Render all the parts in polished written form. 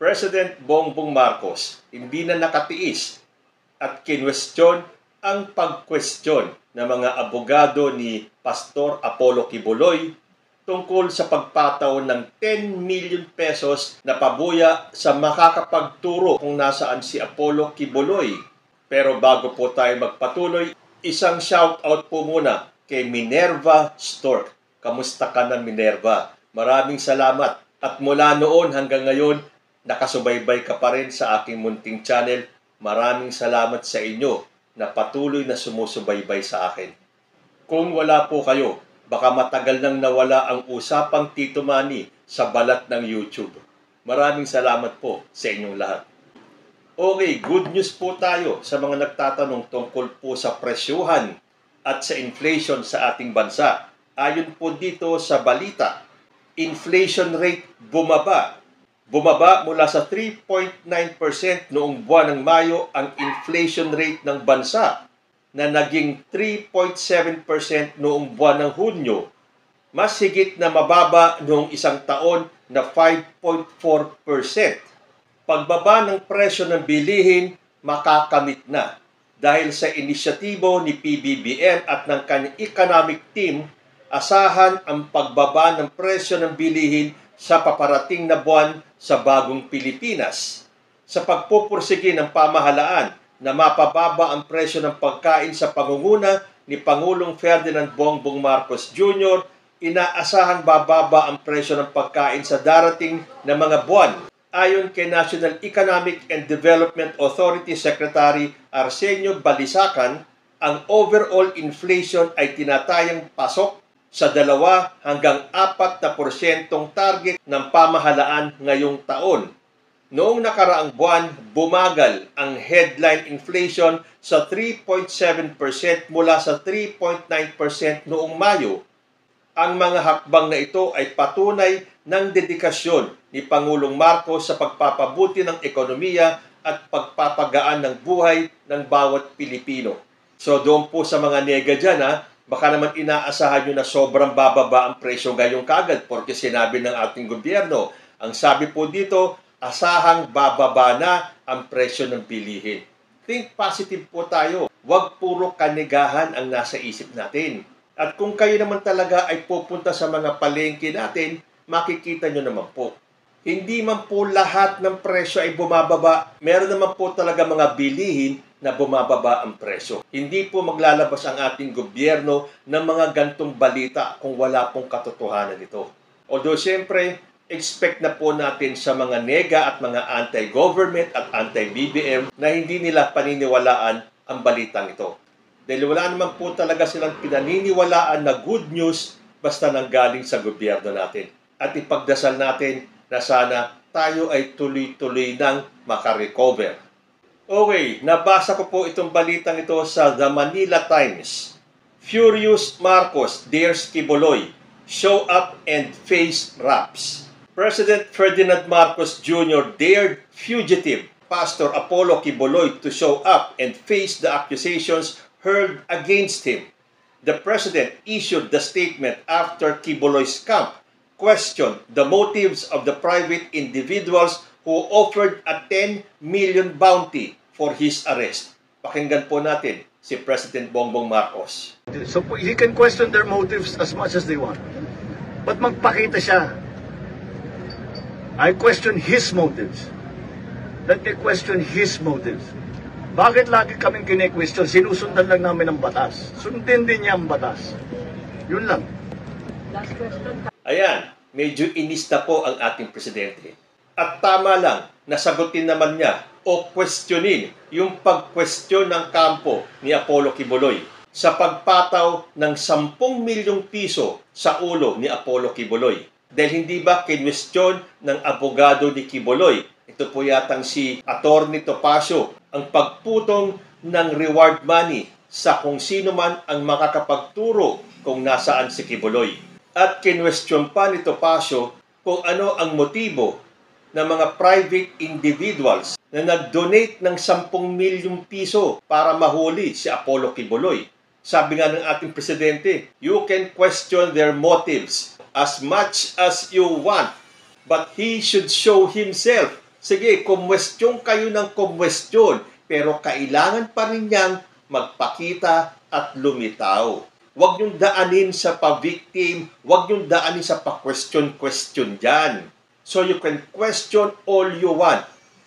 President Bongbong Marcos hindi na nakatiis at kinwestiyon ang pag-question ng mga abogado ni Pastor Apollo Quiboloy tungkol sa pagpataw ng 10 million pesos na pabuya sa makakapagturo kung nasaan si Apollo Quiboloy. Pero bago po tayo magpatuloy, isang shoutout po muna kay Minerva Stork. Kamusta ka na, Minerva? Maraming salamat. At mula noon hanggang ngayon, nakasubaybay ka pa rin sa aking munting channel. Maraming salamat sa inyo na patuloy na sumusubaybay sa akin. Kung wala po kayo, baka matagal nang nawala ang usapang Tito Manny sa balat ng YouTube. Maraming salamat po sa inyong lahat. Okay, good news po tayo sa mga nagtatanong tungkol po sa presyuhan at sa inflation sa ating bansa. Ayon po dito sa balita, inflation rate bumaba. Bumaba mula sa 3.9% noong buwan ng Mayo ang inflation rate ng bansa na naging 3.7% noong buwan ng Hunyo. Mas higit na mababa noong isang taon na 5.4%. Pagbaba ng presyo ng bilihin makakamit na dahil sa inisyatibo ni PBBM at ng kanyang economic team, asahan ang pagbaba ng presyo ng bilihin sa paparating na buwan sa bagong Pilipinas. Sa pagpupursige ng pamahalaan na mapababa ang presyo ng pagkain sa pangunguna ni Pangulong Ferdinand Bongbong Marcos Jr., inaasahang bababa ang presyo ng pagkain sa darating na mga buwan. Ayon kay National Economic and Development Authority Secretary Arsenio Balisacan, ang overall inflation ay tinatayang pasok sa 2 hanggang 4% target ng pamahalaan ngayong taon. Noong nakaraang buwan, bumagal ang headline inflation sa 3.7% mula sa 3.9% noong Mayo. Ang mga hakbang na ito ay patunay ng dedikasyon ni Pangulong Marcos sa pagpapabuti ng ekonomiya at pagpapagaan ng buhay ng bawat Pilipino. So doon po sa mga nega dyan, baka naman inaasahan nyo na sobrang bababa ang presyo ngayong kagad porque sinabi ng ating gobyerno. Ang sabi po dito, asahang bababa na ang presyo ng bilihin. Think positive po tayo. Huwag puro kanigahan ang nasa isip natin. At kung kayo naman talaga ay pupunta sa mga palengke natin, makikita nyo naman po. Hindi man po lahat ng presyo ay bumababa. Meron naman po talaga mga bilihin na bumababa ang presyo. Hindi po maglalabas ang ating gobyerno ng mga gantong balita kung wala pong katotohanan nito. Although siyempre, expect na po natin sa mga nega at mga anti-government at anti-BBM na hindi nila paniniwalaan ang balitang ito. Dahil wala naman po talaga silang pinaniniwalaan na good news basta nanggaling sa gobyerno natin. At ipagdasal natin na sana tayo ay tuloy-tuloy nang makarecover. Okay, nabasa ko po itong balitang ito sa The Manila Times. Furious Marcos dares Quiboloy, show up and face raps. President Ferdinand Marcos Jr. dared fugitive Pastor Apollo Quiboloy to show up and face the accusations hurled against him. The president issued the statement after Quiboloy's camp questioned the motives of the private individuals who offered a 10 million bounty for his arrest. Pakinggan po natin si President Bongbong Marcos. So he can question their motives as much as they want. But magpakita siya. I question his motives. Let me question his motives. Bakit lagi kaming kine-question? Sinusundan lang namin ang batas. Sundin din niya ang batas. Yun lang. Last question. Ayan, medyo inista po ang ating presidente. At tama lang, nasagutin naman niya o questionin yung pag-question ng kampo ni Apollo Quiboloy sa pagpataw ng 10 milyong piso sa ulo ni Apollo Quiboloy. Dahil hindi ba kinwestiyon ng abogado ni Quiboloy, ito po yatang si Atty. Topacio, ang pagputong ng reward money sa kung sino man ang makakapagturo kung nasaan si Quiboloy. At kinwestiyon pa ni Topacio kung ano ang motibo ng mga private individuals na nag-donate ng 10 milyong piso para mahuli si Apollo Quiboloy. Sabi nga ng ating presidente, you can question their motives as much as you want, but he should show himself Sige, kumwestiyon kayo ng kumwestiyon, pero kailangan pa rin niyang magpakita at lumitaw. Huwag niyong daanin sa pa-victim, huwag niyong daanin sa pa-question dyan. So you can question all you want.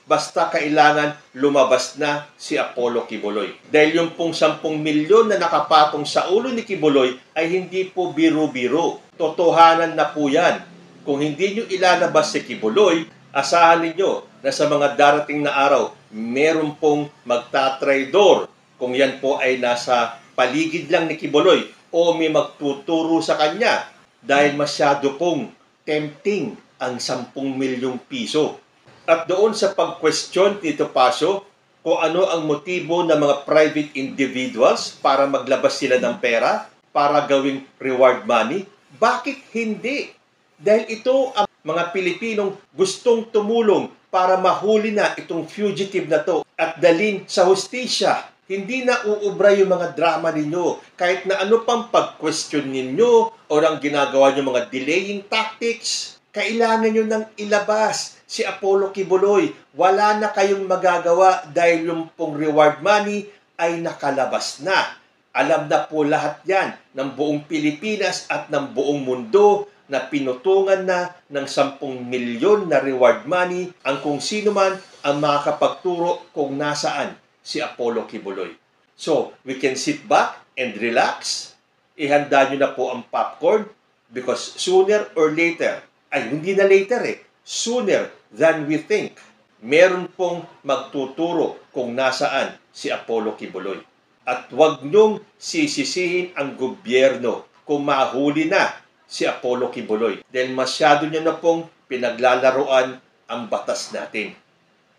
Basta kailangan lumabas na si Apollo Quiboloy. Dahil yung pong 10 milyon na nakapatong sa ulo ni Quiboloy ay hindi po biro-biro. Totohanan na po yan. Kung hindi nyo ilalabas si Quiboloy, asahan ninyo na sa mga darating na araw, meron pong magtatraidor. Kung yan po ay nasa paligid lang ni Quiboloy o may magtuturo sa kanya dahil masyado pong tempting ang 10 milyong piso. At doon sa pag-question, Tito Pasio, kung ano ang motibo ng mga private individuals para maglabas sila ng pera, para gawing reward money, bakit hindi? Dahil ito ang mga Pilipinong gustong tumulong para mahuli na itong fugitive na to at dalhin sa hustisya. Hindi na uubra yung mga drama ninyo. Kahit na ano pang pag-question ninyo o ang ginagawa nyo mga delaying tactics, kailangan nyo nang ilabas si Apollo Quiboloy. Wala na kayong magagawa dahil yung pong reward money ay nakalabas na. Alam na po lahat yan ng buong Pilipinas at ng buong mundo na pinutungan na ng 10 milyon na reward money ang kung sino man ang makakapagturo kung nasaan si Apollo Quiboloy. So, we can sit back and relax. Ihanda nyo na po ang popcorn because sooner or later, ay hindi na later sooner than we think, meron pong magtuturo kung nasaan si Apollo Quiboloy. At huwag nyong sisisihin ang gobyerno kung mahuli na si Apollo Quiboloy. Dahil masyado nyo na pong pinaglalaruan ang batas natin.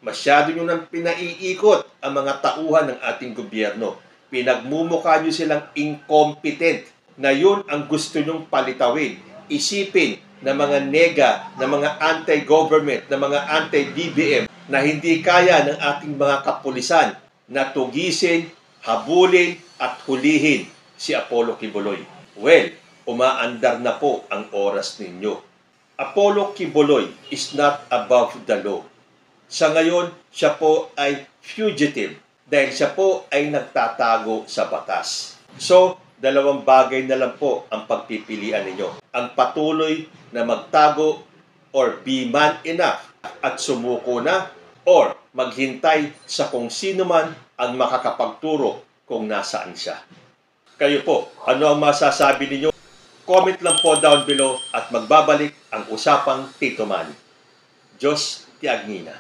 Masyado nyo nang pinaiikot ang mga tauhan ng ating gobyerno. Pinagmumukha nyo silang incompetent na yun ang gusto nyong palitawin. Isipin na mga nega, na mga anti-government, na mga anti-BBM na hindi kaya ng ating mga kapulisan na tugisin, habulin at hulihin si Apollo Quiboloy. Well, umaandar na po ang oras ninyo. Apollo Quiboloy is not above the law. Sa ngayon, siya po ay fugitive dahil siya po ay nagtatago sa batas. So, 2 bagay na lang po ang pagpipilian ninyo. Ang patuloy na magtago or be man enough at sumuko na or maghintay sa kung sino man ang makakapagturo kung nasaan siya. Kayo po, ano ang masasabi ninyo? Comment lang po down below at magbabalik ang usapang Tito Manny. Diyos ti Agnina.